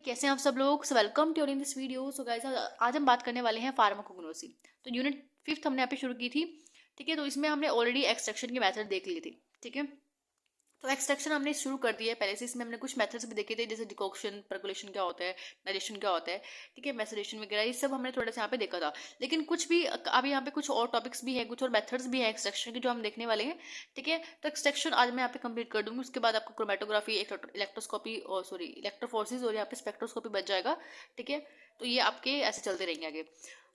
कैसे हैं आप सब लोग। So welcome to in this video. So guys, आज हम बात करने वाले हैं फार्माकोग्नोसी। तो यूनिट 5th हमने यहाँ पे शुरू की थी। ठीक है, तो इसमें हमने ऑलरेडी एक्सट्रैक्शन के मेथड देख लिए थे। ठीक है, तो एक्सट्रैक्शन हमने शुरू कर दिया है पहले से। इसमें हमने कुछ मेथड्स भी देखे थे, जैसे डिकॉक्शन, परकोलेशन क्या होता है, डाइजेशन क्या होता है, ठीक है, मैसरेशन वगैरह, ये सब हमने थोड़ा सा यहाँ पे देखा था। लेकिन कुछ भी अभी यहाँ पे कुछ और टॉपिक्स भी हैं, कुछ और मेथड्स भी हैं एक्सट्रैक्शन के जो हम देखने वाले हैं। ठीक है, तो एक्सट्रैक्शन आज मैं यहाँ पे कंप्लीट कर दूंगी। उसके बाद आपको क्रोमेटोग्राफी, इलेक्ट्रोस्कोपी और सॉरी इलेक्ट्रोफोर्सिस और यहाँ पे स्पेक्ट्रोस्कोपी बच जाएगा। ठीक है, तो ये आपके ऐसे चलते रहेंगे आगे।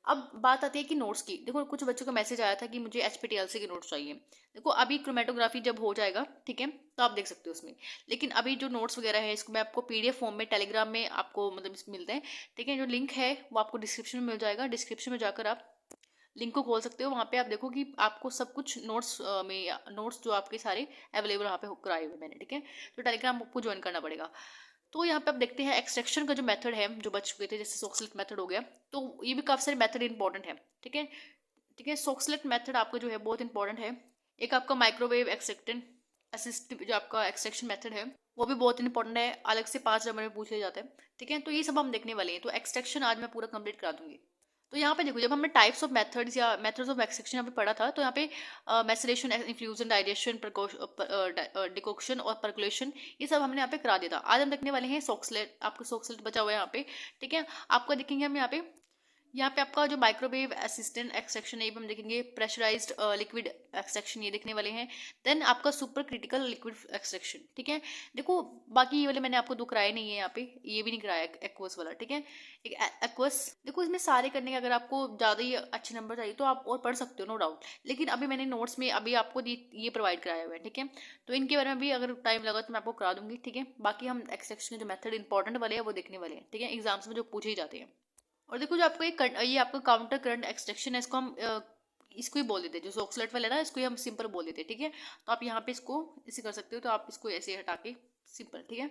अब बात आती है कि नोट्स की। देखो, कुछ बच्चों का मैसेज आया था कि मुझे HPTLC के नोट्स चाहिए। देखो, अभी क्रोमेटोग्राफी जब हो जाएगा, ठीक है, तो आप देख सकते हो उसमें। लेकिन अभी जो नोट्स वगैरह है, इसको मैं आपको PDF फॉर्म में टेलीग्राम में आपको मतलब मिलते हैं। ठीक है, जो लिंक है वो आपको डिस्क्रिप्शन में मिल जाएगा। डिस्क्रिप्शन में जाकर आप लिंक को खोल सकते हो। वहाँ पे आप देखो कि आपको सब कुछ नोट्स में नोट्स जो आपके सारे अवेलेबल वहाँ पे कराए हुए मैंने। ठीक है, तो टेलीग्राम आपको ज्वाइन करना पड़ेगा। तो यहाँ पे आप देखते हैं एक्सट्रैक्शन का जो मेथड है, जो बच चुके थे, जैसे सोक्सलेट मेथड हो गया। तो ये भी काफी सारे मेथड इंपॉर्टेंट है। ठीक है, ठीक है, सोक्सलेट मेथड आपका जो है बहुत इंपॉर्टेंट है। एक आपका माइक्रोवेव एक्सट्रैक्टेंट असिस्ट जो आपका एक्सट्रैक्शन मेथड है, वो भी बहुत इंपॉर्टेंट है। अलग से 5 नंबर में पूछ लिया जाता है। ठीक है, तो ये सब हम देखने वाले हैं। तो एक्सट्रैक्शन आज मैं पूरा कंप्लीट करा दूंगी। तो यहाँ पे देखो, जब हमने टाइप्स ऑफ मेथड्स या मेथड्स ऑफ एक्सट्रैक्शन यहाँ पे पढ़ा था, तो यहाँ पे मैसरेशन, इन्फ्यूजन, डाइजेशन, डिकॉक्शन और परकुलेशन, ये सब हमने यहाँ पे करा दिया था। आज हम देखने वाले हैं सोक्सलेट। आपको सोक्सलेट बचा हुआ है यहाँ पे। ठीक है, आपका देखेंगे हम यहाँ पे आपका जो माइक्रोवेव असिस्टेंट एक्सट्रैक्शन है, ये भी हम देखेंगे। प्रेशराइज्ड लिक्विड एक्सट्रैक्शन ये देखने वाले हैं। देन आपका सुपर क्रिटिकल लिक्विड एक्सट्रैक्शन। ठीक है, देखो, बाकी ये वाले मैंने आपको दो कराए नहीं है यहाँ पे, ये भी नहीं कराया एक्वस वाला। ठीक है, एक एक्वस, देखो इसमें सारे करने के अगर आपको ज़्यादा ही अच्छे नंबर चाहिए तो आप और पढ़ सकते हो, नो डाउट। लेकिन अभी मैंने नोट्स में अभी आपको ये प्रोवाइड कराया हुआ है। ठीक है, तो इनके बारे में भी अगर टाइम लगा तो मैं आपको करा दूंगी। ठीक है, बाकी हम एक्सट्रैक्शन के जो मेथड इंपॉर्टेंट वाले हैं वो देखने वाले हैं। ठीक है, एग्जाम्स में जो पूछे ही जाते हैं। और देखो, जो आपको ये आपका काउंटर करंट एक्सट्रैक्शन है, इसको हम इसको ही बोल देते हैं। जो सोक्सलेट वाला है ना, इसको ही हम सिंपल बोल देते हैं। ठीक है, तो आप यहाँ पे इसको ऐसे कर सकते हो। तो आप इसको ऐसे हटा के सिंपल। ठीक है,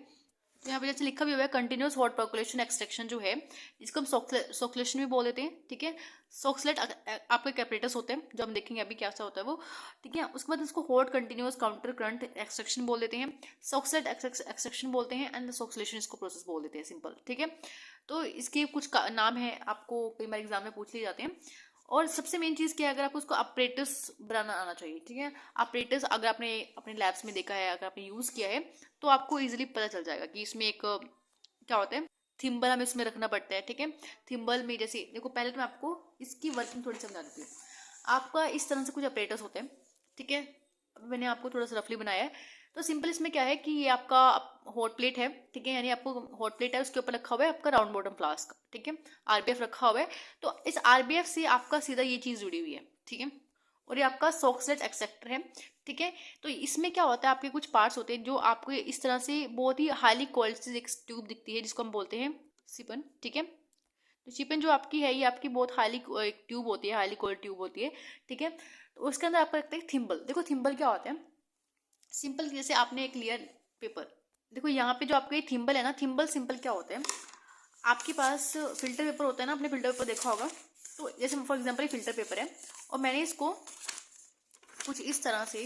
तो यहाँ पे जैसे लिखा भी हुआ है कंटिन्यूस हॉट परकुलेशन एक्सट्रैक्शन जो है, इसको हम सोक्लेशन भी बोल देते हैं। ठीक है, सोक्सलेट आपके कैपरेटस होते हैं, जो हम देखेंगे अभी क्या सा होता है वो। ठीक है, उसके बाद इसको hot continuous counter current extraction बोल देते हैं, सोक्सलेट एक्सट्रैक्शन बोलते हैं, एंड सोक्सलेशन इसको प्रोसेस बोल देते हैं, सिंपल। ठीक है, तो इसके कुछ नाम है, आपको कई बार एग्जाम में पूछ लिए जाते हैं। और सबसे मेन चीज़ क्या है, अगर आपको उसको अपरेटस बनाना आना चाहिए। ठीक है, अपरेटस अगर आपने अपने लैब्स में देखा है, अगर आपने यूज़ किया है, तो आपको इजीली पता चल जाएगा कि इसमें एक क्या होता है, थिम्बल हमें इसमें रखना पड़ता है। ठीक है, थिम्बल में जैसे देखो, पहले तो मैं आपको इसकी वर्किंग थोड़ी समझा देती हूँ। आपका इस तरह से कुछ अपरेटस होते हैं। ठीक है, अभी मैंने आपको थोड़ा सा रफली बनाया है। तो सिंपल इसमें क्या है कि ये आपका हॉट प्लेट है। ठीक है, यानी आपको हॉट प्लेट है, उसके ऊपर रखा हुआ है आपका राउंड बॉटम फ्लास्क। ठीक है, RBF रखा हुआ है। तो इस RBF से आपका सीधा ये चीज़ जुड़ी हुई है। ठीक है, और ये आपका सोक्सलेट एक्सेक्टर है। ठीक है, तो इसमें क्या होता है, आपके कुछ पार्ट्स होते हैं जो आपको इस तरह से बहुत ही हाईली कोल्ड से एक ट्यूब दिखती है, जिसको हम बोलते हैं सिपन। ठीक है, तो चिपन जो आपकी है, ये आपकी बहुत हाईली एक ट्यूब होती है, हाईली कोल्ड ट्यूब होती है। ठीक है, तो उसके अंदर आपको लगता है थिम्बल। देखो, थिम्बल क्या होता है, सिंपल जैसे आपने एक लिया पेपर। देखो, यहाँ पे जो आपका ये थिम्बल है ना, थिम्बल सिंपल क्या होता है, आपके पास फिल्टर पेपर होता है ना, आपने फिल्टर पेपर देखा होगा। तो जैसे फॉर एग्जांपल ये फिल्टर पेपर है, और मैंने इसको कुछ इस तरह से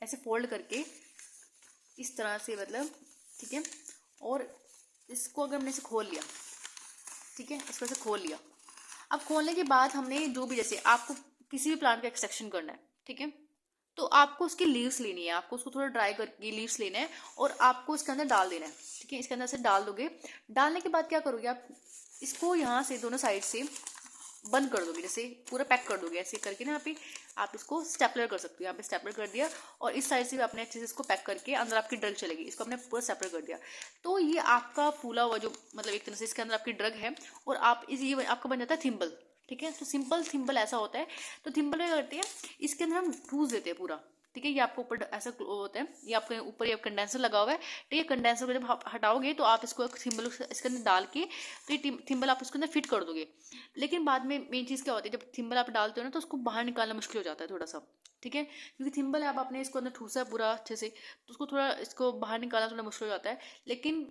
ऐसे फोल्ड करके इस तरह से, मतलब, ठीक है, और इसको अगर हमने इसे खोल लिया, ठीक है, इसको ऐसे खोल लिया। अब खोलने के बाद हमने जो भी, जैसे आपको किसी भी प्लांट का एक्सट्रैक्शन करना है, ठीक है, तो आपको उसकी लीव्स लेनी है, आपको उसको थोड़ा ड्राई करके लीव्स लेना है, और आपको इसके अंदर डाल देना है। ठीक है, इसके अंदर से डाल दोगे। डालने के बाद क्या करोगे, आप इसको यहाँ से दोनों साइड से बंद कर दोगे, जैसे पूरा पैक कर दोगे ऐसे करके ना। यहाँ पे आप इसको स्टेपलर कर सकते हो, यहाँ पे स्टेपलर कर दिया, और इस साइड से भी आपने अच्छे से इसको पैक करके अंदर आपकी ड्रग चलेगी, इसको आपने पूरा स्टेपलर कर दिया। तो ये आपका फूला हुआ जो, मतलब एक तरह से इसके अंदर आपकी ड्रग है, और आप ये आपका बन जाता है थिम्बल। ठीक है, तो सिंपल थिम्बल ऐसा होता है। तो थिम्बल क्या करते हैं, इसके अंदर हम ठूस देते हैं पूरा। ठीक है, ये आपको ऊपर ऐसा होता है, ये आपके ऊपर ये कंडेंसर लगा हुआ है। ठीक है, कंडेंसर को जब हटाओगे तो आप इसको थिम्बल इसके अंदर डाल के, तो ये थिम्बल आप इसके अंदर फिट कर दोगे। लेकिन बाद में मेन चीज़ क्या होती है, जब थिम्बल आप डालते हो ना, तो उसको बाहर निकालना मुश्किल हो जाता है थोड़ा सा। ठीक है, क्योंकि थिम्बल है, अब आपने इसको अंदर ठूसा है पूरा अच्छे से, तो उसको थोड़ा, इसको बाहर निकालना थोड़ा मुश्किल हो जाता है। लेकिन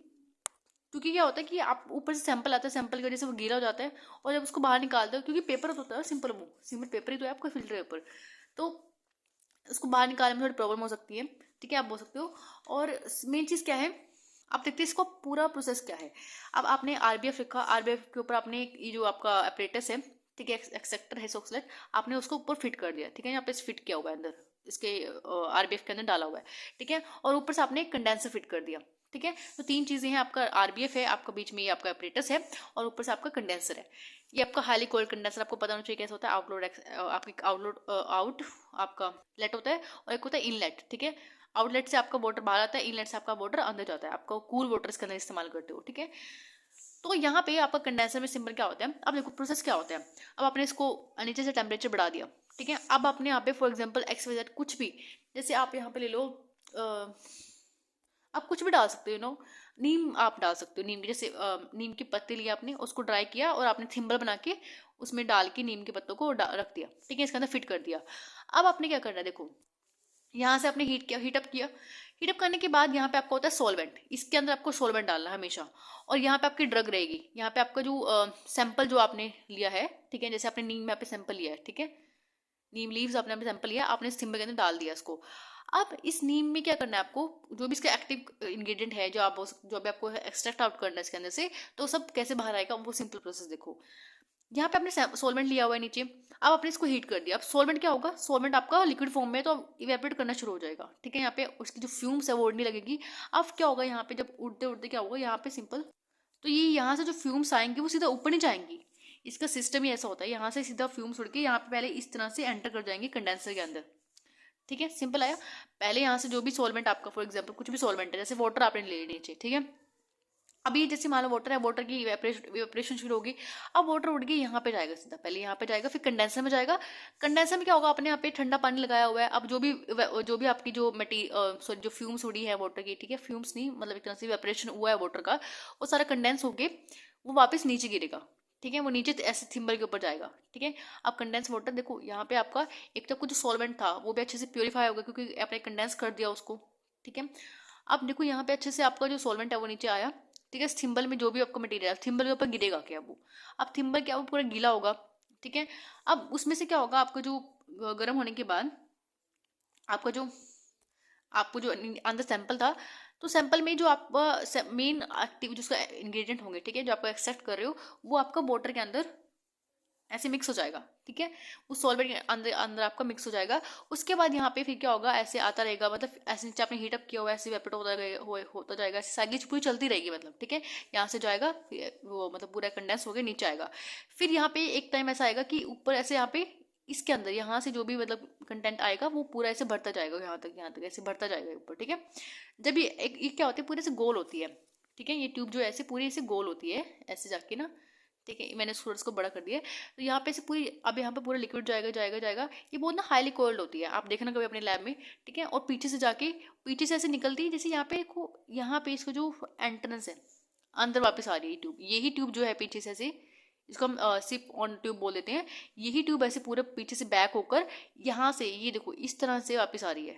क्योंकि क्या होता है कि आप ऊपर से सैंपल आता है, सैंपल की वजह से वो गीला हो जाता है, और जब उसको बाहर निकालते हो, क्योंकि पेपर तो होता है सिंपल, वो सिंपल पेपर ही तो है आपका, फिल्टर पेपर, तो उसको बाहर निकालने में थोड़ी प्रॉब्लम हो सकती है। ठीक है, आप बोल सकते हो। और मेन चीज़ क्या है, आप देखते हैं इसको पूरा प्रोसेस क्या है। अब आपने आरबीएफ लिखा, आरबीएफ के ऊपर आपने ये जो आपका अपरेटस है, ठीक है, एक्सेक्टर है सोक्सलेट, आपने उसको ऊपर फिट कर दिया, ठीक है, यहाँ पे फिट किया हुआ है अंदर इसके आरबीएफ के अंदर डाला हुआ है, ठीक है, और ऊपर से आपने एक कंडेंसर फिट कर दिया, ठीक है। तो 3 चीजें हैं, आपका आरबीएफ है, आपका बीच में ये आपका अपरेटस है, और ऊपर से आपका कंडेंसर है। ये आपका हाईली कोल्ड कंडेंसर, आपको पता होना चाहिए कैसे होता है। आपकी आउट आपका लेट होता है, और एक होता है इनलेट, ठीक है। आउटलेट से आपका वाटर बाहर आता है, इनलेट से आपका वाटर अंदर जाता है, आपका कूल वाटर इसके अंदर इस्तेमाल करते हो, ठीक है। तो यहाँ पे आपका कंडेंसर में सिंपल क्या होता है, अब देखो प्रोसेस क्या होता है। अब आपने इसको नीचे से टेम्परेचर बढ़ा दिया, ठीक है। अब आपने यहाँ पे फॉर एग्जाम्पल XYZ कुछ भी, जैसे आप यहाँ पे ले लो, आप कुछ भी डाल सकते हो, नीम आप डाल सकते हो, नीम की जैसे नीम की पत्ती ली आपने, उसको ड्राई किया और आपने थिम्बल बना के उसमें डाल के नीम के पत्तों को रख दिया, ठीक है, इसके अंदर फिट कर दिया। अब आपने क्या करना है, देखो यहाँ से आपने हीटअप किया, हीटअप करने के बाद यहाँ पे आपका होता है सॉल्वेंट, इसके अंदर आपको सॉल्वेंट डालना है हमेशा, और यहाँ पे आपकी ड्रग रहेगी, यहाँ पे आपका जो सैंपल जो आपने लिया है, ठीक है, जैसे आपने नीम में पे सैंपल लिया है, ठीक है, नीम लीव्स आपने सैंपल लिया, आपने इस थिम्बल के अंदर डाल दिया इसको। अब इस नीम में क्या करना है आपको, जो भी इसका एक्टिव इंग्रेडिएंट है, जो भी आपको एक्सट्रैक्ट आउट करना है इसके अंदर से, तो सब कैसे बाहर आएगा वो सिंपल प्रोसेस देखो। यहाँ पे आपने सोलवेंट लिया हुआ है नीचे, अब आपने इसको हीट कर दिया। अब सोलवेंट क्या होगा, सोलवेंट आपका लिक्विड फॉर्म में, तो इवेपोरेट करना शुरू हो जाएगा, ठीक है, यहाँ पे उसकी जो फ्यूम्स है वो उड़ने लगेगी। अब क्या होगा यहाँ पे, जब उड़ते उड़ते क्या होगा यहाँ पे सिंपल, तो ये यहाँ से जो फ्यूम्स आएंगी वो सीधा ऊपर नहीं जाएंगी, इसका सिस्टम ही ऐसा होता है, यहाँ से सीधा फ्यूम्स उड़ के यहाँ पे पहले इस तरह से एंटर कर जाएंगे कंडेंसर के अंदर, ठीक है, सिंपल आया। पहले यहाँ से जो भी सॉल्वेंट आपका, फॉर एग्जाम्पल कुछ भी सॉल्वेंट है, जैसे वाटर आपने ले नीचे, ठीक है, अभी जैसे मान लो वाटर है, वाटर की इवेपोरेशन शुरू होगी। अब वाटर उड़ के यहाँ पे जाएगा सीधा, पहले यहाँ पे जाएगा, फिर कंडेंसर में जाएगा। कंडेंसर में क्या होगा, आपने यहाँ पे ठंडा पानी लगाया हुआ है, अब जो भी आपकी जो सॉरी जो फ्यूम्स उड़ी है वाटर की, ठीक है, फ्यूम्स नहीं मतलब एक तरह से इवेपोरेशन हुआ है वाटर का, वो सारा कंडेंस होके वो वापस नीचे गिरेगा, ठीक है, वो नीचे ऐसे थिम्बल के ऊपर जाएगा, ठीक है। अब कंडेंस वाटर देखो यहाँ पे आपका एक तो कुछ सॉल्वेंट था वो भी अच्छे से प्योरीफाई होगा क्योंकि आपने कंडेंस कर दिया उसको, ठीक है। अब देखो यहाँ पे अच्छे से आपका जो सॉल्वेंट है वो नीचे आया, ठीक है, थिम्बल में जो भी आपका मटेरियल थिम्बल के ऊपर गिरेगा क्या वो, अब थिम्बल क्या वो पूरा गीला होगा, ठीक है। अब उसमें से क्या होगा, आपका जो गर्म होने के बाद आपको जो अंदर सैंपल था, तो सैंपल में जो आपका मेन एक्टिव जो उसका इंग्रेडिएंट होंगे, ठीक है, जो आपको एक्सट्रैक्ट कर रहे हो वो आपका वाटर के अंदर ऐसे मिक्स हो जाएगा, ठीक है, उस सॉल्वेंट के अंदर अंदर आपका मिक्स हो जाएगा। उसके बाद यहाँ पे फिर क्या होगा, ऐसे आता रहेगा, मतलब ऐसे नीचे आपने हीटअप किया हुआ ऐसे वेपोरेट होता जाएगा, ऐसे साइकिल पूरी चलती रहेगी, मतलब ठीक है, यहाँ से जाएगा वो मतलब पूरा कंडेंस हो गया नीचे आएगा। फिर यहाँ पे एक टाइम ऐसा आएगा कि ऊपर ऐसे यहाँ पे इसके अंदर यहाँ से जो भी मतलब कंटेंट आएगा वो पूरा ऐसे भरता जाएगा, यहाँ तक ऐसे भरता जाएगा ऊपर, ठीक है। जब ये क्या होती है, पूरे से गोल होती है, ठीक है, ये ट्यूब जो है ऐसे पूरी ऐसे गोल होती है ऐसे जाके ना, ठीक है, मैंने सूरज को बड़ा कर दिया है। तो यहाँ पे से पूरी, अब यहाँ पे पूरा लिक्विड जाएगा जाएगा जाएगा, ये बहुत ना हाईली कोल्ड होती है, आप देखना कभी अपने लैब में, ठीक है। और पीछे से ऐसे निकलती है, जैसे यहाँ पे इसको जो एंट्रेंस है अंदर वापस आ रही है ट्यूब, यही ट्यूब जो है पीछे से ऐसे, इसको हम सिप ऑन ट्यूब बोल देते हैं, यही ट्यूब ऐसे पूरे पीछे से बैक होकर यहाँ से ये देखो इस तरह से वापस आ रही है,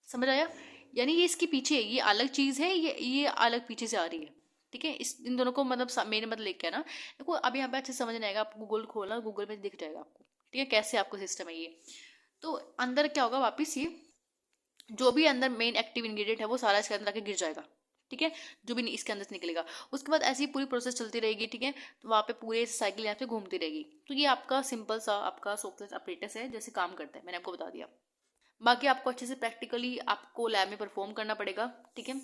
समझ आया। यानी ये इसके पीछे ये अलग चीज है, ये अलग पीछे से आ रही है, ठीक है। इन दोनों को मतलब मेरे मतलब लेके ना, देखो अभी यहाँ पे अच्छे समझ नहीं आएगा, आप गूगल खोलना, गूगल में दिख जाएगा आपको, ठीक है, कैसे आपको सिस्टम है ये। तो अंदर क्या होगा, वापिस ये जो भी अंदर मेन एक्टिव इंग्रेडिएंट है वो सारा इसके अंदर आके गिर जाएगा, ठीक है, जो भी इसके अंदर से निकलेगा। उसके बाद ऐसी पूरी प्रोसेस चलती रहेगी, ठीक है, तो वहाँ पे पूरे साइकिल यहाँ पे घूमती रहेगी। तो ये आपका सिंपल सा आपका सोक्सलेट अपरेटस है, जैसे काम करता है, मैंने आपको बता दिया। बाकी आपको अच्छे से प्रैक्टिकली आपको लैब में परफॉर्म करना पड़ेगा, ठीक है,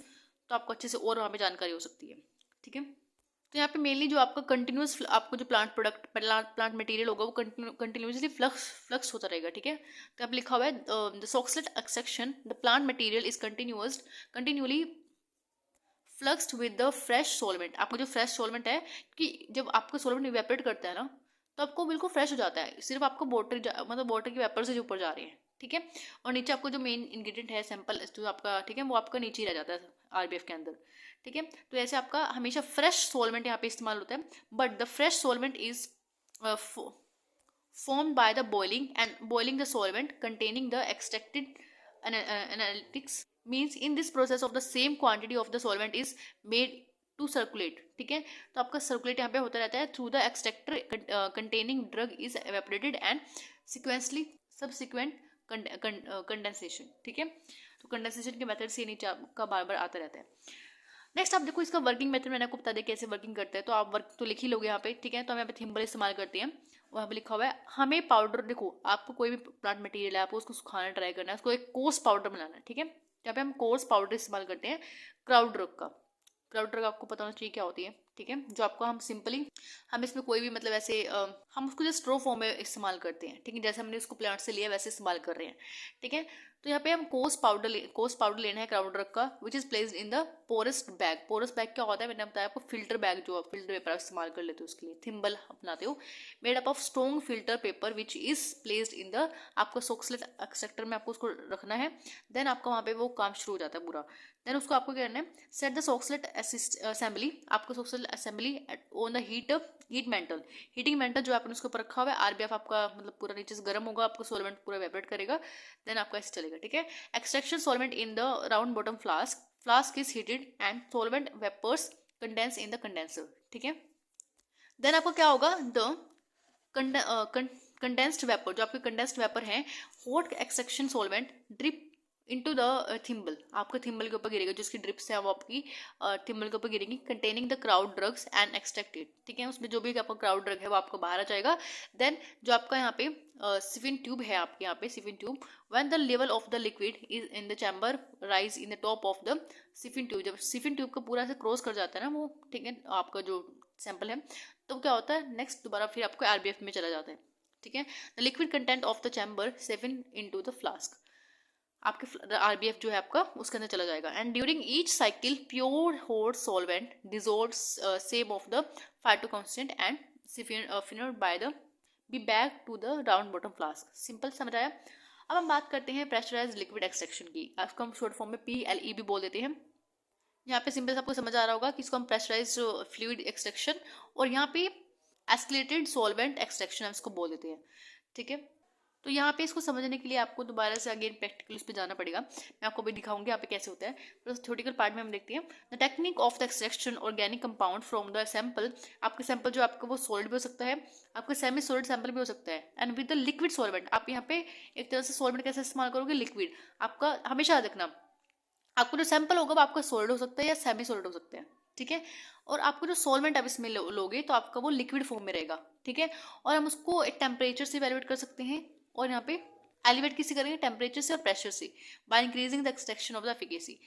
तो आपको अच्छे से और वहाँ पे जानकारी हो सकती है, ठीक है। तो यहाँ पे मेनली जो आपका कंटिन्यूस आपको जो प्लांट मटेरियल होगा वो कंटिन्यूसली फ्लक्स होता रहेगा, ठीक है। तो आप लिखा हुआ है the Soxhlet extraction the plant material is continuously fluxed with the fresh solvent. आपको जो फ्रेश सोलवेंट है, कि जब आपको सोलवेंट इवेपोरेट करता है ना तो आपको बिल्कुल फ्रेश हो जाता है, सिर्फ आपको मतलब वाटर के वेपर से जो ऊपर जा रहे हैं, ठीक है। और नीचे आपको जो मेन इंग्रेडिएंट है सैंपल जो आपका, ठीक है, वो आपका नीचे ही रह जाता है आरबीएफ के अंदर, ठीक है। तो ऐसे आपका हमेशा फ्रेश सोलवेंट यहाँ पे इस्तेमाल होता है, but the fresh solvent is formed by the boiling the solvent containing the extracted analytics, means in this process of the same quantity of the solvent is made to circulate, ठीक है। तो आपका circulate यहाँ पे होता रहता है through the extractor containing drug is evaporated and subsequent condensation, ठीक है। तो कंडेंसेशन के मेथड से नीचे आपका बार बार आता रहता है। नेक्स्ट आप देखो इसका वर्किंग मेथड मैंने आपको बता दिया कैसे वर्किंग करते हैं, तो आप वर्क तो लिख ही लोगे यहाँ पे, ठीक है। तो हम यहाँ पे थिम्बल इस्तेमाल करते हैं, वहाँ पे लिखा हुआ है हमें पाउडर, देखो आपको कोई भी प्लांट मटेरियल है आपको उसको सुखाना ट्राई करना है, उसको एक कोर्स पाउडर बनाना है, ठीक है। यहाँ पे हम कोर्स पाउडर इस्तेमाल करते हैं क्राउड ड्रग का। क्राउड ड्रग आपको पता होना चाहिए क्या होती है, ठीक है। जो आपको हम सिंपली, हम इसमें कोई भी मतलब ऐसे हम उसको जो स्ट्रो फॉर्म में इस्तेमाल करते हैं, ठीक है। जैसे हमने उसको प्लांट से लिया वैसे इस्तेमाल कर रहे हैं, ठीक है। तो यहाँ पे हम कोर्स पाउडर लेना है क्राउड ड्रग का, which is placed in the porous bag. Porous bag क्या होता है, मैंने बताया आपको फिल्टर बैग, जो फिल्टर पेपर इस्तेमाल कर लेते हो उसके लिए, थिम्बल अपनाते हो, made up of strong filter paper which is placed in the, आपको सोक्सलेट एक्सट्रैक्टर में आपको उसको रखना है। देन आपका वहाँ पे वो काम शुरू हो जाता है पूरा। देन उसको आपको क्या करना है, सेट द सोक्सलेट असेंबली, आपको Soxhlet assembly on the heat mantle, heating mantle जो आपने उसके ऊपर रखा हुआ है, आरबीएफ आपका मतलब पूरा नीचे से गर्म होगा, आपको सोलवेंट पूरा वेपरेट करेगा, देन आपका ऐसे चलेगा, ठीक है। Extraction solvent in the round bottom flask is heated and solvent vapours condense in the condenser, ठीक है। देन आपको क्या होगा, द कंडेंस्ड वेपर, जो आपके कंडेंस्ड वेपर है, hot extraction solvent drip into the thimble, आपके थिम्बल के ऊपर गिरेगा, जो उसकी ड्रिप्स है वो आपकी थिम्बल के ऊपर गिरेगी, containing the crowd drugs and extracted, ठीक है। उसमें जो भी आपका क्राउड ड्रग है वो आपको बाहर आ जाएगा। देन जो आपका यहाँ पे सिफिन ट्यूब है, आपके यहाँ पे siphon tube, when the level of the liquid is in the chamber rise in the top of the siphon tube, जब सिफिन ट्यूब का पूरा से क्रॉस कर जाता है ना वो, ठीक है, आपका जो सैंपल है, तो क्या होता है नेक्स्ट दोबारा फिर आपको आरबीएफ में चला जाता है, ठीक है। The liquid content of the chamber siphon into the flask, आपके आरबीएफ जो है आपका उसके अंदर चला जाएगा। And during each cycle pure hot solvent dissolve some of the phyto constant and fined by the B back to the round bottom flask. Simple समझ आया। अब हम बात करते हैं प्रेशराइज्ड लिक्विड एक्सट्रैक्शन की, इसको हम शॉर्ट फॉर्म में PLE भी बोल देते हैं। यहाँ पे सिंपल आपको समझ आ रहा होगा कि इसको हम प्रेशराइज्ड फ्लूइड एक्सट्रैक्शन और यहाँ पे एस्केलेटेड सॉल्वेंट एक्सट्रैक्शन हम इसको बोल देते हैं, ठीक है। तो यहाँ पे इसको समझने के लिए आपको दोबारा से अगेन प्रैक्टिकल पे जाना पड़ेगा, मैं आपको भी दिखाऊंगी यहाँ पे कैसे होता है। तो थ्योरेटिकल पार्ट में हम देखते हैं the technique of the extraction organic compound from the sample, आपके सैंपल जो आपका वो सॉलिड भी हो सकता है, आपका सेमी सॉलिड सैंपल भी हो सकता है, and with the liquid solvent, आप यहाँ पे एक तरह से सॉल्वेंट कैसे इस्तेमाल करोगे, लिक्विड। आपका हमेशा देखना आपको जो सैंपल होगा वो आपका सॉलिड हो सकता है या सेमी सॉलिड हो सकता है, ठीक है। और आपको जो सॉल्वेंट आप इसमें लोगे तो आपका वो लिक्विड फॉर्म में रहेगा, ठीक है। और हम उसको एक टेम्परेचर से इवेलुएट कर सकते हैं, और यहाँ पे एलिवेट किसी करेंगे टेम्परेचर से और प्रेशर से, by increasing the extraction of the efficacy.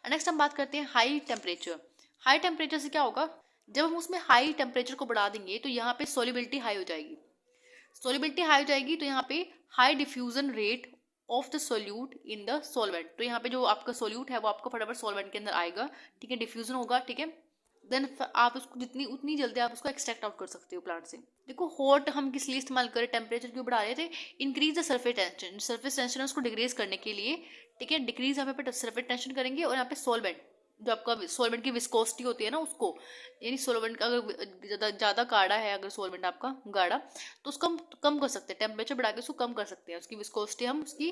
Next हम बात करते हैं हाई टेम्परेचर। हाई टेम्परेचर से क्या होगा, जब हम उसमें हाई टेम्परेचर को बढ़ा देंगे तो यहाँ पे सोलिबिलिटी हाई हो जाएगी, सोलिबिलिटी हाई हो जाएगी तो यहाँ पे high diffusion rate of the solute in the solvent, तो यहाँ पे जो आपका सोल्यूट है वो आपको फटाफट सॉल्वेंट के अंदर आएगा, ठीक है, डिफ्यूजन होगा, ठीक है। देन आप उसको जितनी उतनी जल्दी आप उसको एक्सट्रैक्ट आउट कर सकते हो प्लांट से। देखो हॉट हम किस लिए इस्तेमाल करें, टेम्परेचर क्यों बढ़ा रहे थे, increase the surface tension, surface tension है उसको डिक्रीज करने के लिए, ठीक है। डिक्रीज यहाँ पे सरफेस टेंशन करेंगे, और यहाँ पे सॉल्वेंट, जो आपका सॉल्वेंट की विस्कोसिटी होती है ना उसको, यानी सॉल्वेंट का अगर ज़्यादा गाढ़ा है, अगर सॉल्वेंट आपका गाढ़ा, तो उसको हम कम कर सकते हैं, टेम्परेचर बढ़ा के उसको कम कर सकते हैं, उसकी विस्कोसिटी हम उसकी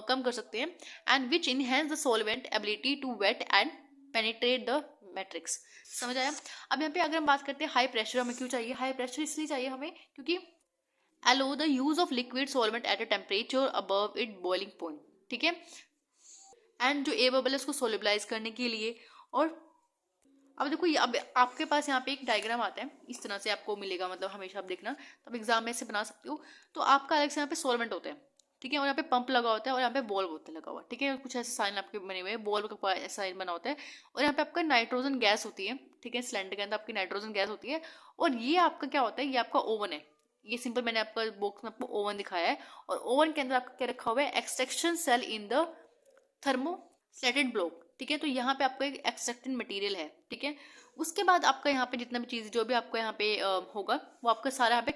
कम कर सकते हैं। And which enhance the solvent ability to wet and penetrate the matrix. समझ आया। अब यहाँ पे अगर हम बात करते हैं हाई प्रेशर हमें क्यों चाहिए, हाई प्रेशर इसलिए चाहिए हमें क्योंकि अलो the use of liquid solvent eight a temperature above it boiling point, ठीक है। एंड जो एयर बबल है उसको सोलिबलाइज करने के लिए। और अब देखो अब आपके पास यहाँ पे एक डायग्राम आता है, इस तरह से आपको मिलेगा, मतलब हमेशा आप देखना, तो आप एग्जाम में से बना सकते हो। तो आपका अलग से यहाँ पे सॉल्वेंट होता है, ठीक है, और यहाँ पे पंप लगा होता है, और यहाँ पे बॉल होता है लगा हुआ, ठीक है, कुछ ऐसे साइन आपके बने हुए हैं, बॉल का साइन बना होता है, और यहाँ पे आपका नाइट्रोजन गैस होती है, ठीक है, सिलेंडर के अंदर आपकी नाइट्रोजन गैस होती है। और ये आपका क्या होता है, ये आपका ओवन है, ये सिंपल मैंने आपका बॉक्स में आपको ओवन दिखाया है, और ओवन के अंदर आपका क्या रखा हुआ है, extraction cell in the thermostated block, ठीक है। तो यहाँ पे आपका एक एक्सट्रैक्टेड मटेरियल है, ठीक है। उसके बाद आपका यहाँ पे जितना भी चीज़ जो भी आपका यहाँ पे होगा वो आपका सारा यहाँ पे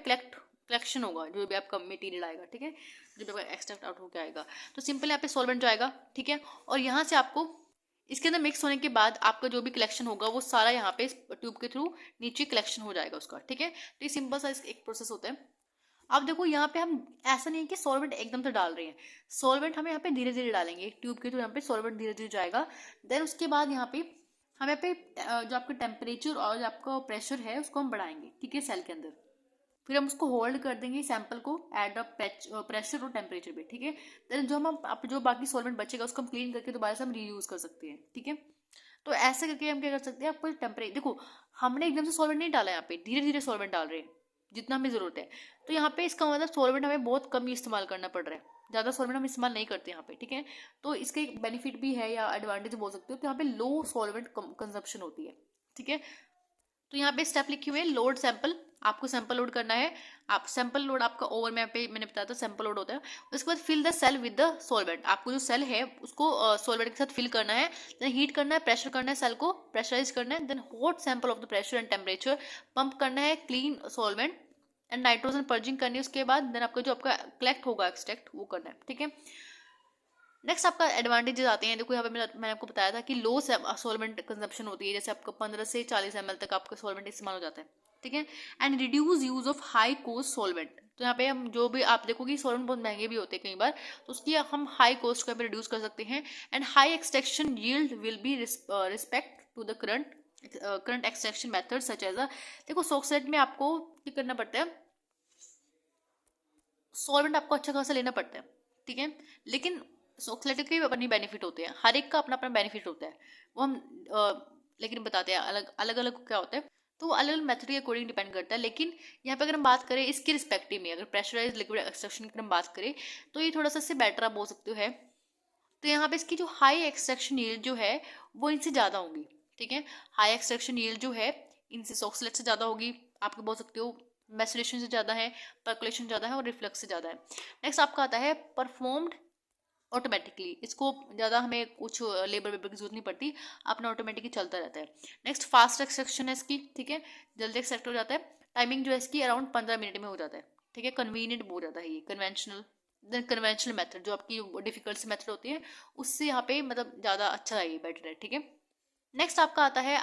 कलेक्शन होगा, जो भी आपका मटेरियल आएगा, ठीक है, जो भी आपका एक्सट्रैक्ट आउट होकर आएगा। तो सिंपल यहाँ पे सॉल्वेंट जो आएगा, ठीक है, और यहाँ से आपको इसके अंदर मिक्स होने के बाद आपका जो भी कलेक्शन होगा वो सारा यहाँ पे ट्यूब के थ्रू नीचे कलेक्शन हो जाएगा उसका, ठीक है। तो ये सिंपल सा एक प्रोसेस होता है। अब देखो यहाँ पे हम ऐसा नहीं है कि सॉल्वेंट एकदम से डाल रहे हैं, सॉल्वेंट हम यहाँ पे धीरे धीरे डालेंगे, ट्यूब के थ्रू यहाँ पे सॉल्वेंट धीरे धीरे जाएगा। देन उसके बाद यहाँ पे हम यहाँ पे जो आपका टेम्परेचर और जो आपका प्रेशर है उसको हम बढ़ाएंगे, ठीक है, सेल के अंदर। फिर हम उसको होल्ड कर देंगे सैंपल को एट द प्रेशर और टेम्परेचर पे, ठीक है। देन जो हम जो बाकी सॉल्वेंट बचेगा उसको हम क्लीन करके दोबारा से हम रीयूज कर सकते हैं, ठीक है। तो ऐसे करके हम क्या कर सकते हैं, आपको टेम्परेचर, देखो हमने एकदम से सॉल्वेंट नहीं डाला, यहाँ पे धीरे धीरे सॉल्वेंट डाल रहे हैं जितना हमें ज़रूरत है। तो यहाँ पे इसका मतलब सॉल्वेंट हमें बहुत कम ही इस्तेमाल करना पड़ रहा है, ज़्यादा सॉल्वेंट हम इस्तेमाल नहीं करते यहाँ पे, ठीक है। तो इसके एक बेनिफिट भी है या एडवांटेज बोल सकते हो, तो यहाँ पे लो सॉल्वेंट कंजप्शन होती है, ठीक है। तो यहाँ पे स्टेप लिखे हुए हैं, लोड सैंपल, आपको सैंपल लोड करना है। आप सैंपल लोड आपका ओवर में पे मैंने बताया था सैंपल लोड होता है। उसके बाद fill the cell with the solvent, आपको जो सेल है उसको सॉल्वेंट के साथ फिल करना है, देन हीट करना है, प्रेशर करना है, सेल को प्रेशराइज करना है, then hot sample of the pressure and temperature, pump करना है clean solvent and nitrogen purging करनी है। उसके बाद देन आपका जो आपका कलेक्ट होगा एक्सट्रैक्ट वो करना है, ठीक है। नेक्स्ट आपका एडवांटेजेस आते हैं, देखो यहाँ पे मैंने आपको बताया था कि लो सॉल्वेंट कंजप्शन होती है, जैसे आपका 15 से 40 ml तक आपका सॉल्वेंट इस्तेमाल हो जाता है, ठीक है। And reduce use of high cost solvent, तो यहाँ पे हम जो भी आप देखोगे सॉल्वेंट बहुत महंगे भी होते हैं कई बार, तो उसकी हम हाई कॉस्ट को रिड्यूस कर सकते हैं। And high extraction yield will be respect to the current extraction method such as देखो सॉक्सेट में आपको क्या करना पड़ता है, सॉल्वेंट आपको अच्छा खासा लेना पड़ता है, ठीक है। लेकिन सॉक्सलेट के भी अपनी बेनिफिट होते हैं, हर एक का अपना अपना बेनिफिट होता है, वो हम लेकिन बताते हैं अलग अलग अलग क्या होता है, तो वो अलग अलग मेथड के अकॉर्डिंग डिपेंड करता है। लेकिन यहाँ पे अगर हम बात करें इसके रिस्पेक्टिव में, अगर प्रेशराइज लिक्विड एक्सट्रैक्शन की हम बात करें तो ये थोड़ा सा इससे बेटर आप बोल सकते हो है। तो यहाँ पे इसकी जो हाई एक्सट्रैक्शन यील्ड जो है वो इनसे ज़्यादा होगी, ठीक है। हाई एक्सट्रैक्शन यील्ड जो है इनसे सॉक्सलेट से ज़्यादा होगी, आप बोल सकते हो मैसुरेशन से ज़्यादा है, पर्कुलेशन ज़्यादा है और रिफ्लक्स से ज़्यादा है। नेक्स्ट आपका आता है परफॉर्म्ड ऑटोमेटिकली, इसको ज़्यादा हमें कुछ लेबर वेबर की जरूरत नहीं पड़ती, अपना ऑटोमेटिकली चलता रहता है। नेक्स्ट फास्ट एक्सट्रैक्शन है इसकी, ठीक है, जल्दी एक्सट्रैक्ट हो जाता है। टाइमिंग जो है इसकी अराउंड 15 मिनट में हो जाता है, ठीक है। कन्वीनियंट बहुत ज़्यादा है ये, कन्वेंशनल मेथड जो आपकी डिफिकल्ट मेथड होती है उससे यहाँ पे मतलब ज़्यादा अच्छा है, ये बेटर है, ठीक है। नेक्स्ट आपका आता है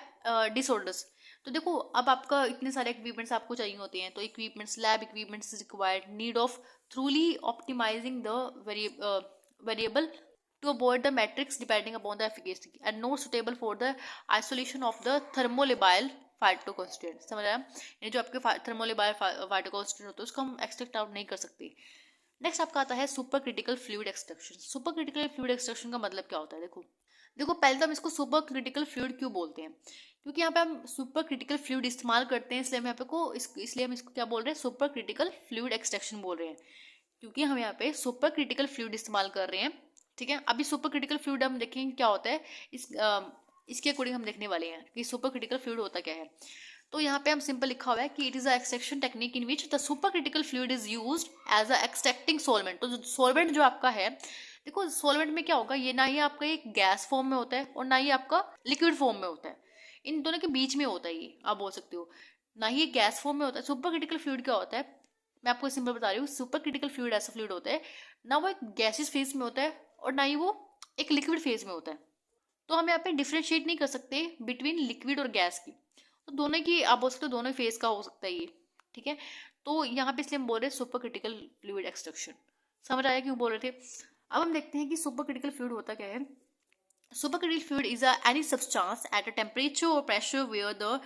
डिसऑर्डर्स। तो देखो अब आपका इतने सारे इक्विपमेंट्स आपको चाहिए होते हैं, तो equipments lab equipments required, need of thoroughly optimising the variable to avoid the matrix depending upon the efficacy and not suitable for the isolation of the thermolabile phytoconstituent, समझ आया, ये जो आपके thermolabile phytoconstituent होते हैं उसको हम एक्सट्रैक्ट आउट नहीं कर सकते। नेक्स्ट आपका आता है super critical fluid extraction. Super critical fluid extraction का मतलब क्या होता है, देखो देखो पहले तो हम इसको सुपर क्रिटिकल फ्लूइड क्यों बोलते हैं, क्योंकि यहाँ पे हम सुपर क्रिटिकल फ्लूइड इस्तेमाल करते हैं, इसलिए हम यहाँ पे इसलिए हम इसको क्या बोल रहे हैं, सुपर क्रिटिकल फ्लूइड एक्सट्रैक्शन बोल रहे हैं, क्योंकि हम यहाँ पे सुपर क्रिटिकल फ्लूइड इस्तेमाल कर रहे हैं, ठीक है। अभी सुपर क्रिटिकल फ्लूइड हम देखेंगे क्या होता है, इसके अकॉर्डिंग हम देखने वाले हैं कि सुपर क्रिटिकल फ्लूइड होता क्या है। तो यहाँ पे हम सिंपल लिखा हुआ है कि it is a extraction technique in which the super critical fluid is used as a extracting solvent. तो सॉल्वेंट जो आपका है, देखो सॉल्वेंट में क्या होगा, ये ना ही आपका एक गैस फॉर्म में होता है और ना ही आपका लिक्विड फॉर्म में होता है, इन दोनों के बीच में होता है ये, आप बोल सकते हो, ना ही गैस फॉर्म में होता है। सुपर क्रिटिकल फ्लूइड क्या होता है, मैं आपको सिंपल बता रही हूँ, सुपर क्रिटिकल फ्लूइड ऐसा फ्लूइड होता है ना वो एक गैसियस फेज में होता है और ना ही वो एक लिक्विड फेज में होता है। तो हम यहाँ पे डिफ्रेंशिएट नहीं कर सकते बिटवीन लिक्विड और गैस की, तो दोनों की आप बोल सकते हो दोनों फेज का हो सकता है ये, ठीक है। तो यहाँ पे इसलिए हम बोल रहे हैं सुपर क्रिटिकल फ्लूइड एक्सट्रैक्शन, समझ आया क्यों बोल रहे थे। अब हम देखते हैं कि सुपर क्रिटिकल फ्लूइड होता क्या है। Super critical fluid is any substance at a temperature और pressure where the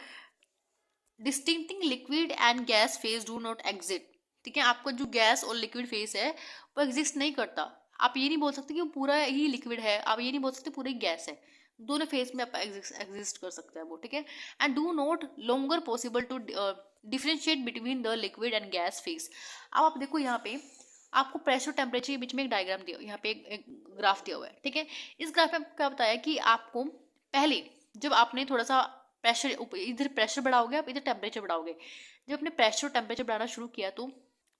distincting liquid and gas phase do not exit, ठीक है। आपका जो गैस और लिक्विड फेज है वो एग्जिस्ट नहीं करता, आप ये नहीं बोल सकते कि वो पूरा ही लिक्विड है, आप ये नहीं बोल सकते पूरी गैस है, दोनों फेज में आप एग्जिस्ट कर सकते हैं वो, ठीक है। And do not longer possible to differentiate between the liquid and gas phase. अब आप देखो यहाँ पे आपको प्रेशर टेम्परेचर के बीच में एक डायग्राम दिया, यहाँ पे एक ग्राफ दिया हुआ है, ठीक है। इस ग्राफ में क्या बताया कि आपको पहले जब आपने थोड़ा सा प्रेशर, इधर प्रेशर बढ़ाओगे आप इधर टेम्परेचर बढ़ाओगे, जब आपने प्रेशर टेम्परेचर बढ़ाना शुरू किया तो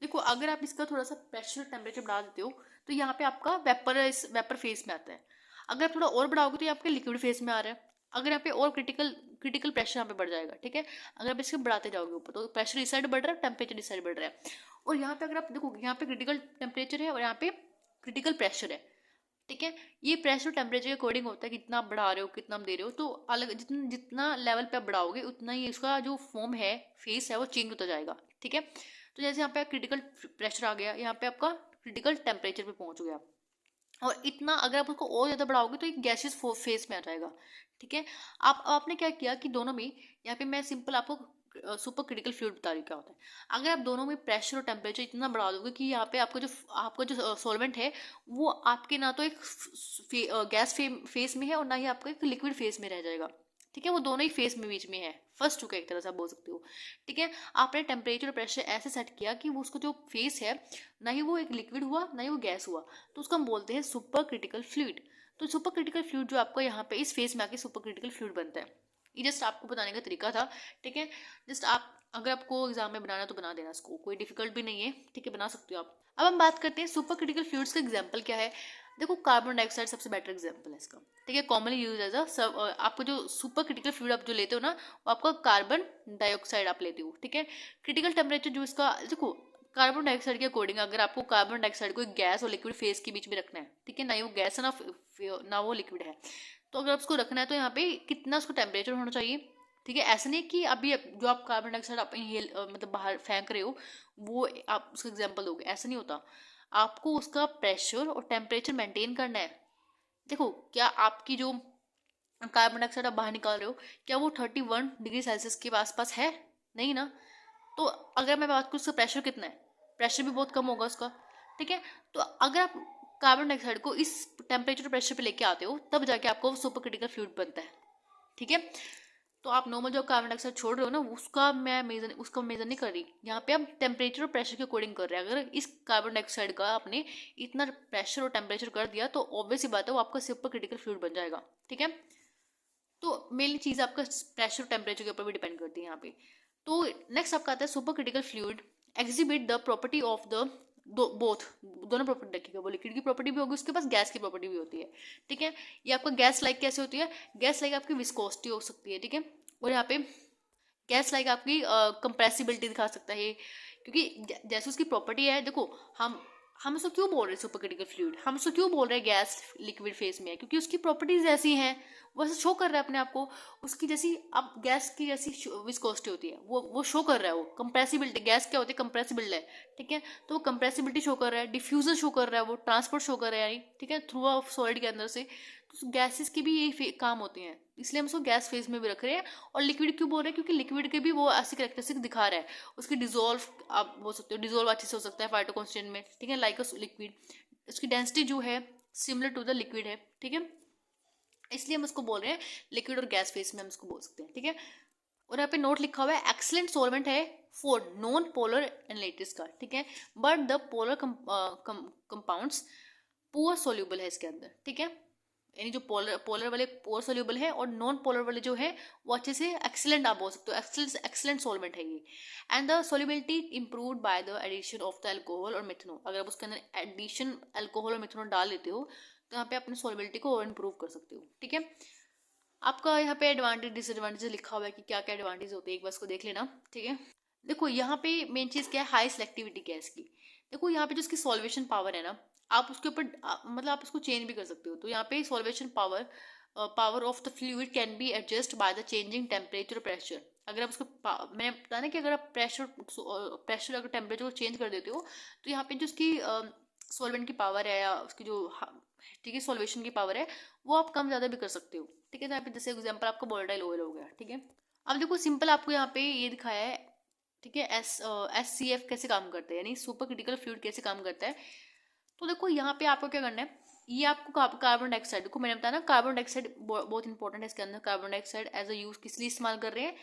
देखो अगर आप इसका थोड़ा सा प्रेशर टेम्परेचर बढ़ा देते हो तो यहाँ पे आपका वेपर फेज में आता है, अगर आप थोड़ा और बढ़ाओगे तो ये आपके लिक्विड फेज में आ रहा है, अगर यहाँ पे और क्रिटिकल प्रेशर यहाँ पे बढ़ जाएगा, ठीक है। अगर आप इसको बढ़ाते जाओगे ऊपर तो प्रेशर इस साइड बढ़ रहा है, टेम्परेचर इस साइड बढ़ रहा है, और यहाँ पे अगर आप देखो यहाँ पे क्रिटिकल टेम्परेचर है और यहाँ पे क्रिटिकल प्रेशर है, ठीक है। ये प्रेशर टेम्परेचर के अकॉर्डिंग होता है, कितना आप बढ़ा रहे हो कितना आप दे रहे हो, तो अलग जितना जितना लेवल पे आप बढ़ाओगे उतना ही उसका जो फॉर्म है फेस है वो चेंज होता जाएगा, ठीक है। तो जैसे यहाँ पे क्रिटिकल प्रेशर आ गया, यहाँ पे आपका क्रिटिकल टेम्परेचर पे पहुंच गया, और इतना अगर आप उसको और ज़्यादा बढ़ाओगे तो एक गैसियस फेस में आ जाएगा, ठीक है। आपने क्या किया कि दोनों में यहाँ पे मैं सिंपल आपको सुपर क्रिटिकल फ्लूइड बता रही हूँ क्या होता है। अगर आप दोनों में प्रेशर और टेम्परेचर इतना बढ़ा दोगे कि यहाँ पे आपका जो सॉल्वेंट है वो आपके ना तो एक गैस फेस में है और ना ही आपका एक लिक्विड फेस में रह जाएगा, ठीक है, वो दोनों ही फेस में बीच में है, फर्स्ट चुका एक तरह से आप बोल सकते हो, ठीक है। आपने टेम्परेचर और प्रेशर ऐसे सेट किया कि वो उसका जो फेस है ना ही वो एक लिक्विड हुआ ना ही वो गैस हुआ, तो उसको हम बोलते हैं सुपर क्रिटिकल फ्लूइड। तो सुपर क्रिटिकल फ्लूइड जो आपका यहाँ पे इस फेस में आके सुपर क्रिटिकल फ्लूइड बनता है। ये जस्ट आपको बताने का तरीका था, ठीक है। जस्ट आप अगर आपको एग्जाम में बनाना तो बना देना इसको, कोई डिफिकल्ट भी नहीं है, ठीक है, बना सकते हो आप। अब हम बात करते हैं सुपर क्रिटिकल फ्लूइड्स का एग्जाम्पल क्या है। देखो कार्बन डाइऑक्साइड सबसे बेटर एग्जाम्पल है इसका, ठीक है, कॉमनली यूज एज आपको जो सुपर क्रिटिकल फ्लूइड आप जो लेते हो ना वो आपका कार्बन डाइऑक्साइड आप लेते हो, ठीक है। क्रिटिकल टेम्परेचर जो इसका, देखो कार्बन डाइऑक्साइड के अकॉर्डिंग अगर आपको कार्बन डाइऑक्साइड को एक गैस और लिक्विड फेस के बीच में रखना है, ठीक है, ना ही वो गैस है ना वो लिक्विड है, तो अगर आप उसको रखना है तो यहाँ पे कितना उसको टेम्परेचर होना चाहिए, ठीक है। ऐसा नहीं कि अभी जो आप कार्बन डाइऑक्साइड आप मतलब बाहर फेंक रहे हो वो आप उसका एग्जाम्पल दोगे, ऐसा नहीं होता। आपको उसका प्रेशर और टेम्परेचर मेंटेन करना है। देखो क्या आपकी जो कार्बन डाइऑक्साइड आप बाहर निकाल रहे हो क्या वो 31 डिग्री सेल्सियस के आसपास है, नहीं ना। तो अगर मैं बात करूँ उसका प्रेशर कितना है, प्रेशर भी बहुत कम होगा उसका, ठीक है। तो अगर आप कार्बन डाइऑक्साइड को इस टेम्परेचर प्रेशर पे लेके आते हो तब जाके आपको सुपर क्रिटिकल फ्लूइड बनता है, ठीक है। तो आप नॉर्मल जो कार्बन डाइऑक्साइड छोड़ रहे हो ना उसका मेजर नहीं कर रही, यहाँ पे आप टेम्परेचर और प्रेशर के अकॉर्डिंग कर रहे हैं। अगर इस कार्बन डाइऑक्साइड का आपने इतना प्रेशर और टेम्परेचर कर दिया तो ऑब्वियस ही बात है वो आपका सुपर क्रिटिकल फ्लूइड बन जाएगा, ठीक है। तो मेनली चीज़ आपका प्रेशर टेम्परेचर के ऊपर भी डिपेंड करती है यहाँ पे। तो नेक्स्ट आपका आता है super critical fluid exhibit the property of the both, दोनों प्रॉपर्टी रखिएगा, वो लिक्विड की प्रॉपर्टी भी होगी उसके पास गैस की प्रॉपर्टी भी होती है, ठीक है। ये आपका गैस लाइक कैसे होती है, गैस लाइक आपकी विस्कोसिटी हो सकती है, ठीक है। और यहाँ पे गैस लाइक आपकी कंप्रेसिबिलिटी दिखा सकता है, क्योंकि जैसे उसकी प्रॉपर्टी है, देखो हम उसको क्यों बोल रहे हैं सुपर क्रिटिकल फ्लूइड, हम उसको क्यों बोल रहे हैं गैस लिक्विड फेस में है, क्योंकि उसकी प्रॉपर्टीज ऐसी हैं, वो ऐसे शो कर रहा है अपने आप को, उसकी जैसी अब गैस की जैसी विस्कोसिटी होती है वो शो कर रहा है, वो कंप्रेसिबिलिटी, गैस क्या होती है कंप्रेसिबल है, ठीक है। तो वो कंप्रेसिबिलिटी शो कर रहा है, डिफ्यूजन शो कर रहा है, वो ट्रांसपोर्ट शो कर रहा है, ठीक है, थ्रू ऑफ सॉलिड के अंदर से। तो गैसेस की भी यही काम होती हैं, इसलिए हम उसको गैस फेज में भी रख रहे हैं। और लिक्विड क्यों बोल रहे हैं, क्योंकि लिक्विड के भी वो ऐसी करेक्टरिस्टिक दिखा रहा है, उसकी डिजोल्व आप बोल सकते हो, डिजोल्व अच्छे से हो सकता है फाइटो कॉन्स्टेंट में, ठीक है, लाइक लिक्विड, उसकी डेंसिटी जो है सिमिलर टू द लिक्विड है, ठीक है, इसलिए हम उसको बोल रहे हैं लिक्विड और गैस फेज में हम उसको बोल सकते हैं, ठीक है। और यहाँ पे नोट लिखा हुआ है एक्सलेंट सॉल्वेंट है फॉर नॉन पोलर एनालिटिक्स का, ठीक है, but the polar compounds poor soluble है इसके अंदर, ठीक है। यानी जो पोलर वाले पोर सोल्यूबल है और नॉन पोलर वाले जो है वो अच्छे से एक्सीलेंट आप बोल सकते हो, एक्सीलेंट सॉल्वेंट है ये। And the solubility improved by the addition of the alcohol और मिथनॉल, अगर आप उसके अंदर एडिशन अल्कोहल और मिथनॉल डाल लेते हो तो यहाँ पे अपनी सोल्युबिलिटी को और इम्प्रूव कर सकते हो, ठीक है। आपका यहाँ पे एडवांटेज डिसएडवांटेज लिखा हुआ है कि क्या क्या एडवांटेज होते हैं, एक बार इसको देख लेना, ठीक है। देखो यहाँ पे मेन चीज़ क्या है, हाई सिलेक्टिविटी क्या है इसकी। देखो यहाँ पे जो इसकी सॉल्वेशन पावर है ना, आप उसके ऊपर मतलब आप उसको चेंज भी कर सकते हो। तो यहाँ पे solvation power of the fluid can be adjust by the changing temperature और प्रेशर। अगर आप उसको मैंने बताया ना कि अगर आप प्रेशर अगर टेम्परेचर को चेंज कर देते हो तो यहाँ पे जो उसकी सॉल्वेंट की पावर है या उसकी जो, ठीक है, सॉल्वेशन की पावर है वो आप कम ज़्यादा भी कर सकते हो, ठीक है। तो यहाँ पे जैसे एग्जाम्पल आपका वोलेटाइल ऑयल हो गया, ठीक है। अब देखो सिंपल आपको यहाँ पे ये दिखाया है, ठीक है, SCF कैसे काम करता है, यानी सुपर क्रिटिकल फ्लूइड कैसे काम करता है। तो देखो यहाँ पे आपको क्या करना है, ये आपको कार्बन डाइऑक्साइड, देखो मैंने बताया ना कार्बन डाइऑक्साइड बहुत इंपॉर्टेंट है इसके अंदर। Carbon dioxide as a use किस लिए इस्तेमाल कर रहे हैं,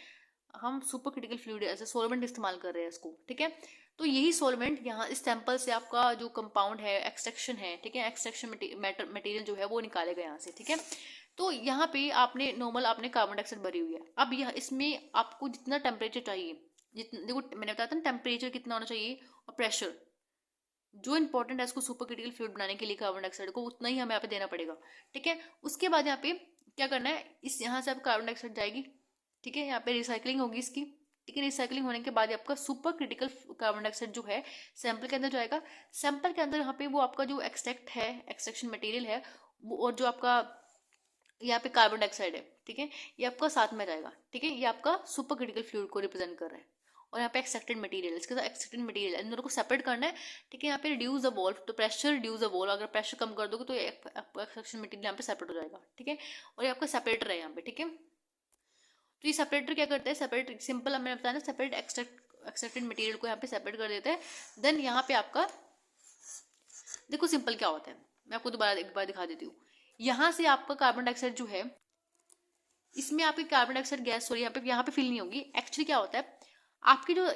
हम super critical fluid as a solvent इस्तेमाल कर रहे हैं इसको, ठीक है। तो यही सॉल्वेंट यहाँ इस सैंपल से आपका जो कंपाउंड है एक्सट्रैक्शन है, ठीक है, एक्सट्रैक्शन मटेरियल जो है वो निकालेगा यहाँ से, ठीक है। तो यहाँ पे आपने नॉर्मल आपने कार्बन डाइऑक्साइड भरी हुई है, अब यह इसमें आपको जितना टेम्परेचर चाहिए, जितना देखो मैंने बताया था ना टेम्परेचर कितना होना चाहिए और प्रेशर जो इंपॉर्टेंट है इसको सुपर क्रिटिकल फ्लूइड बनाने के लिए कार्बन डाइऑक्साइड को उतना ही हमें यहाँ पे देना पड़ेगा, ठीक है। उसके बाद यहाँ पे क्या करना है, इस यहाँ से आप कार्बन डाइऑक्साइड जाएगी, ठीक है, यहाँ पे रिसाइकलिंग होगी इसकी, ठीक है। रिसाइकलिंग होने के बाद आपका सुपर क्रिटिकल कार्बन डाइऑक्साइड जो है सैंपल के अंदर जाएगा। सैंपल के अंदर यहाँ पे वो आपका जो एक्सट्रैक्ट है, एक्सट्रैक्शन मटेरियल है वो, और जो आपका यहाँ पे कार्बन डाइऑक्साइड है, ठीक है, ये आपका साथ में जाएगा, ठीक है। ये आपका सुपर क्रिटिकल फ्लूइड को रिप्रेजेंट कर रहा है। और यहाँ पे एक्सट्रैक्टेड मटेरियल, इसके साथ एक्सट्रैक्टेड मटेरियल, इन दोनों को सेपरेट करना है, ठीक है। यहाँ पे रिड्यूस द वॉल्व, तो प्रेशर रिड्यूस द वॉल्व, अगर प्रेशर कम कर दोगे तो एक्सट्रैक्शन मटेरियल यहाँ पे सेपरेट हो जाएगा, ठीक है। और ये आपका सेपरेटर है यहाँ पे, ठीक है। तो ये सेपरेटर क्या करता है, सेपरेट सिंपल मैंने बताया ना, सेपरेट एक्सट्रैक्टेड मटेरियल को यहाँ पे सेपरेट कर देते हैं। देन यहाँ पे आपका देखो सिंपल क्या होता है, मैं आपको दोबारा एक बार दिखा देती हूँ। यहाँ से आपका कार्बन डाइऑक्साइड जो है, इसमें आपकी कार्बन डाइऑक्साइड गैस सॉरी यहाँ पे फिल नहीं होगी। एक्चुअली क्या होता है, आपकी जो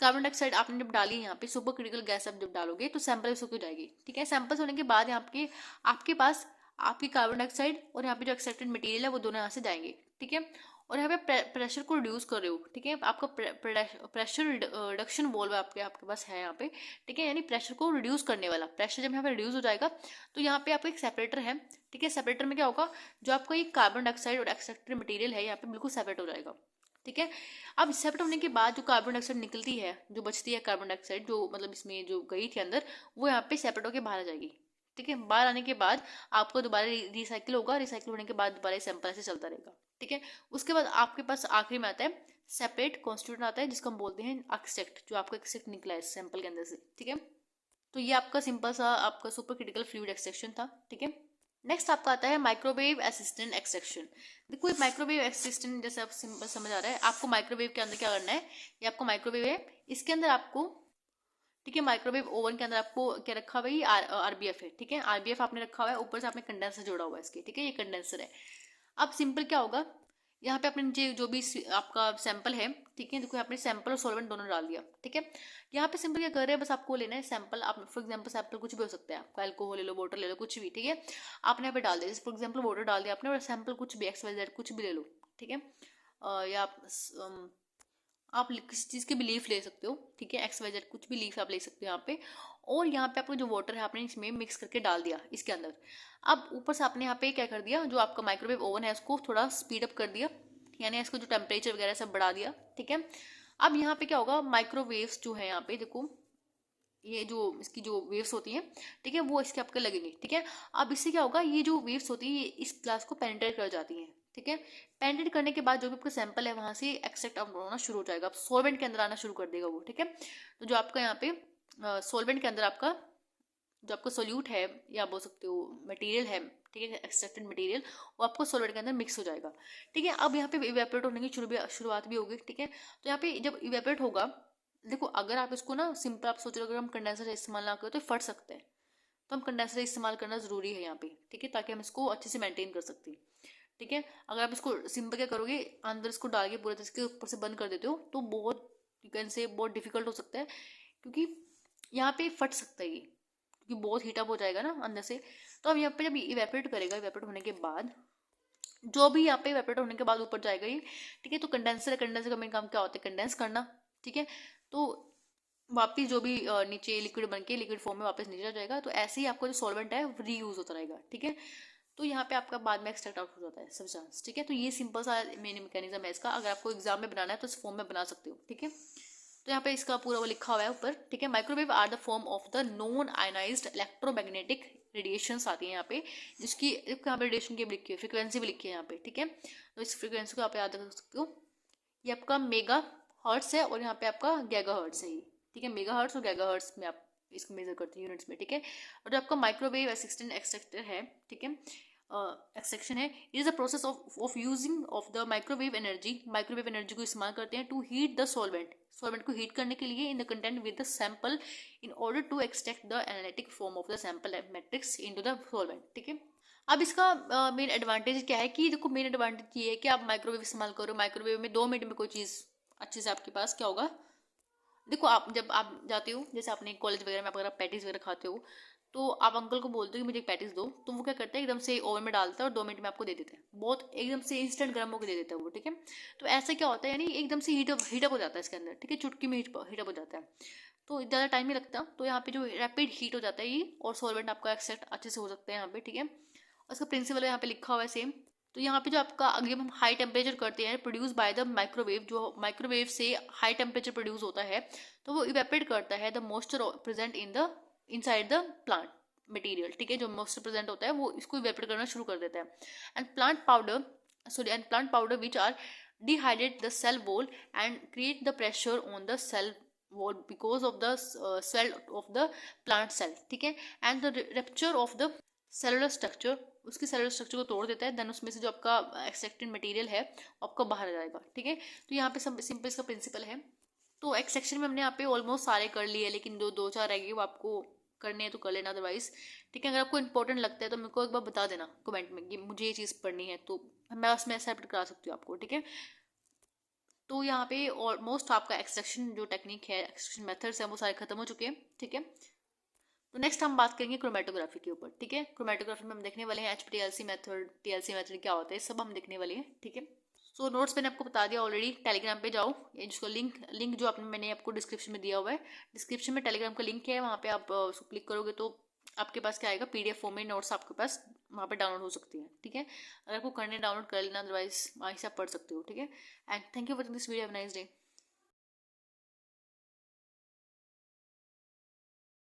कार्बन डाइऑक्साइड आपने जब डाली यहाँ पे, सुपर क्रिटिकल गैस आप जब डालोगे तो सैंपल इसको जाएगी, ठीक है। सैंपल्स होने के बाद यहाँ पे आपके पास आपकी कार्बन डाइऑक्साइड और यहाँ पे जो एक्सट्रैक्टेड मटेरियल है वो दोनों यहाँ से जाएंगे, ठीक है। और यहाँ पे प्रेशर को रिड्यूस कर रहे हो, ठीक है। आपका प्रेशर रिडक्शन वॉल्व आपके पास है यहाँ पे, ठीक है। यानी प्रेशर को रिड्यूस करने वाला, प्रेशर जब यहाँ पे रिड्यूस हो जाएगा तो यहाँ पे आपका एक सेपरेटर है, ठीक है। सेपरेटर में क्या होगा, जो आपका ये कार्बन डाइऑक्साइड और एक्सट्रैक्टेड मटेरियल है यहाँ पे बिल्कुल सेपरेट हो जाएगा, ठीक है। अब सेपरेट होने के बाद जो कार्बन डाइऑक्साइड निकलती है, जो बचती है कार्बन डाइऑक्साइड जो मतलब इसमें जो गई थी अंदर, वो यहाँ पे सेपरेट होकर बाहर आ जाएगी, ठीक है। बाहर आने के बाद आपको दोबारा रिसाइकिल होगा, रिसाइकिल होने के बाद दोबारा सैंपल ऐसे चलता रहेगा, ठीक है। उसके बाद आपके पास आखिरी में आता है सेपरेट कॉन्स्टिट्यूएंट आता है, जिसको हम बोलते हैं एक्सट्रैक्ट, जो आपका एक्सट्रैक्ट निकला है सैंपल के अंदर से, ठीक है। तो ये आपका सिंपल सा आपका सुपर क्रिटिकल फ्लूइड एक्सट्रैक्शन था, ठीक है। नेक्स्ट आपका आता है माइक्रोवेव असिस्टेंट एक्सट्रैक्शन। देखो माइक्रोवेव असिस्टेंट जैसे आप सिंपल समझ आ रहा है, आपको माइक्रोवेव के अंदर क्या करना है, ये आपको माइक्रोवेव है, इसके अंदर आपको, ठीक है, माइक्रोवेव ओवन के अंदर आपको क्या रखा हुआ है, आरबीएफ है, ठीक है। आरबीएफ आपने रखा हुआ है, ऊपर से आपने कंडेंसर जोड़ा हुआ है इसके, ठीक है, ये कंडेंसर है। अब सिंपल क्या होगा, यहाँ पे आपने जो भी आपका सैंपल है, ठीक है, देखो आपने सैंपल और सॉल्वेंट दोनों डाल दिया, ठीक है। यहाँ पे सिंपल क्या कर रहे हैं, बस आपको लेना है सैंपल, आप फॉर एग्जांपल सैंपल कुछ भी हो सकता है, आपका अल्कोहल ले लो, वाटर ले लो, कुछ भी, ठीक है। आपने यहाँ पे डाल दिया, जैसे फॉर एग्जांपल वाटर डाल दिया आपने, और सैंपल कुछ भी XYZ कुछ भी ले लो, ठीक है। या आप किसी चीज़ की भी लीफ ले सकते हो, ठीक है, XYZ कुछ भी लीफ आप ले सकते हो यहाँ पे। और यहाँ पे आपको जो वाटर है आपने इसमें मिक्स करके डाल दिया इसके अंदर। अब ऊपर से आपने यहाँ पे क्या कर दिया, जो आपका माइक्रोवेव ओवन है उसको थोड़ा स्पीड अप कर दिया, यानी इसको जो टेम्परेचर वगैरह सब बढ़ा दिया, ठीक है। अब यहाँ पे क्या होगा, माइक्रोवेव्स जो है यहाँ पे देखो, ये जो इसकी जो वेव्स होती हैं, ठीक है, वो इसके आपके लगेंगे, ठीक है। अब इससे क्या होगा, ये जो वेव्स होती है इस ग्लास को पेनिट्रेट कर जाती हैं, ठीक है। पेनिट्रेट करने के बाद जो भी आपका सैंपल है वहां से एक्सट्रैक्ट होना शुरू हो जाएगा, अब सॉल्वेंट के अंदर आना शुरू कर देगा वो, ठीक है। तो जो आपका यहाँ पे सॉल्वेंट के अंदर आपका जो आपका सोल्यूट है या बोल सकते हो मटेरियल है, ठीक है, एक्सट्रैक्टेड मटेरियल, वो आपको सॉल्वेंट के अंदर मिक्स हो जाएगा, ठीक है। अब यहाँ पे इवेपोरेट होने की शुरुआत भी होगी, ठीक है। तो यहाँ पे जब इवेपोरेट होगा, देखो अगर आप इसको ना सिंपल आप सोच रहे हो अगर हम कंडेंसर इस्तेमाल ना करें तो फट सकते हैं, तो हम कंडेंसर इस्तेमाल करना जरूरी है यहाँ पे, ठीक है, ताकि हम इसको अच्छे से मेंटेन कर सकते हैं, ठीक है। अगर आप इसको सिंपल क्या करोगे, अंदर इसको डाल के पूरे तरह से ऊपर से बंद कर देते हो तो बहुत यू कैन से बहुत डिफिकल्ट हो सकता है, क्योंकि यहाँ पे फट सकता है ये, क्योंकि बहुत हीटअप हो जाएगा ना अंदर से। तो अब यहाँ पे जब इवेपोरेट करेगा, इवेपोरेट होने के बाद जो भी यहाँ पे इवेपोरेट होने के बाद ऊपर जाएगा ये, ठीक है। तो कंडेंसर है, कंडेंसर का मेन काम क्या होता है, कंडेंस करना, ठीक है। तो वापिस जो भी नीचे लिक्विड बन के लिक्विड फॉर्म में वापस नीचे आ जाएगा। तो ऐसे ही आपका जो सॉल्वेंट है वो रीयूज होता रहेगा, ठीक है। तो यहाँ पे आपका बाद में एक्सट्रैक्ट आउट हो जाता है सब्सटेंस, ठीक है। तो ये सिंपल सा मेन मैकेनिज्म है इसका, अगर आपको एग्जाम में बनाना है तो इस फॉर्म में बना सकते हो, ठीक है। तो यहाँ पे इसका पूरा वो लिखा हुआ है ऊपर, ठीक है। Microwave are the form of the non ionised electromagnetic radiations आती है यहाँ पे, जिसकी यहाँ पे रेडिएशन की भी लिखी है, फ्रिक्वेंसी भी लिखी है यहाँ पे, ठीक है। तो इस फ्रिक्वेंसी को आप याद रख सकते हो, ये आपका मेगा हर्ट्स है और यहाँ पे आपका गैगा हर्ट्स है ये, ठीक है। मेगा हर्ट्स और गैगा हर्ट्स में आप इसको मेजर करते हैं यूनिट्स में, ठीक है। और जो आपका माइक्रोवेव असिस्टेंट एक्सट्रैक्टर है, ठीक है, एक्सट्रैक्शन है, it is a process of using of the microwave energy को इस्तेमाल करते हैं टू हीट द सॉल्वेंट को हीट करने के लिए in the content with the sample in order to extract the analytic form of the sample matrix into the solvent, ठीक है। अब इसका मेन एडवांटेज क्या है कि देखो मेन एडवांटेज ये है कि आप माइक्रोवेव इस्तेमाल करो, माइक्रोवेव में 2 मिनट में कोई चीज़ अच्छे से आपके पास क्या होगा, देखो आप जब आप जाते हो, जैसे आपने कॉलेज वगैरह में अगर आप पैटीज वगैरह खाते हो तो आप अंकल को बोलते हो कि मुझे एक पैटीज दो, तो वो क्या करता है एकदम से ओवन में डालता है और 2 मिनट में आपको दे देता है, बहुत एकदम से इंस्टेंट गर्म होकर दे देता है वो, ठीक है। तो ऐसा क्या होता है, यानी एकदम से हीटअप हो जाता है इसके अंदर, ठीक है, चुटकी में हीटअप हो जाता है, तो ज़्यादा टाइम नहीं लगता। तो यहाँ पे जो रैपिड हीट हो जाता है ये, और सॉल्वेंट आपका एक्सट्रैक्ट अच्छे से हो सकता है यहाँ पे, ठीक है। और इसका प्रिंसिपल यहाँ पे लिखा हुआ है सेम। तो यहाँ पे जो आपका अगर हम हाई टेम्परेचर करते हैं प्रोड्यूस बाय द माइक्रोवेव, जो माइक्रोवेव से हाई टेम्परेचर प्रोड्यूस होता है तो वो इवेपोरेट करता है the moisture present inside the plant material, ठीक है। जो मॉइस्चर प्रेजेंट होता है वो इसको इवेपोरेट करना शुरू कर देता है। And plant powder which are dehydrate the cell wall and create the pressure on the cell wall because of the swell of the plant cell, ठीक है। and the rupture of the cellular structure, उसकी cellular structure को तोड़ देता है, then उसमें से जो आपका एक्सट्रैक्टेड मटेरियल है वो आपका बाहर आ जाएगा। ठीक है, तो यहाँ पे सिंपल इसका प्रिंसिपल है। तो एक्सट्रैक्शन में हमने यहाँ पे ऑलमोस्ट सारे कर लिए, लेकिन दो चार रह गए, वो आपको करने हैं तो कर लेना अदरवाइज। ठीक है, अगर आपको इंपॉर्टेंट लगता है तो मेरे को एक बार बता देना कमेंट में कि मुझे ये चीज़ पढ़नी है, तो मैं उसमें एक्सेप्ट करा सकती हूँ आपको। ठीक है, तो यहाँ पे ऑलमोस्ट आपका एक्सट्रैक्शन जो टेक्निक है, एक्सट्रैक्शन मेथड्स हैं, वो सारे खत्म हो चुके हैं। ठीक है, तो नेक्स्ट हम बात करेंगे क्रोमेटोग्राफी के ऊपर। ठीक है, क्रोमेटोग्राफी में हम देखने वाले हैं HPLC मेथड, TLC मेथड क्या होता है, सब हम देखने वाले हैं। ठीक है, सो नोट्स मैंने आपको बता दिया ऑलरेडी। टेलीग्राम पे जाओ, ये जिसको लिंक जो मैंने आपको डिस्क्रिप्शन में दिया हुआ है, डिस्क्रिप्शन में टेलीग्राम का लिंक है, वहाँ पे आप उसको क्लिक करोगे तो आपके पास क्या आएगा, PDF फॉर्म में नोट्स आपके पास वहाँ पे डाउनलोड हो सकती है। ठीक है, अगर आपको करने डाउनलोड कर लेना, अदरवाइज वहीं से आप पढ़ सकते हो। ठीक है, and thank you for this video, have a nice day.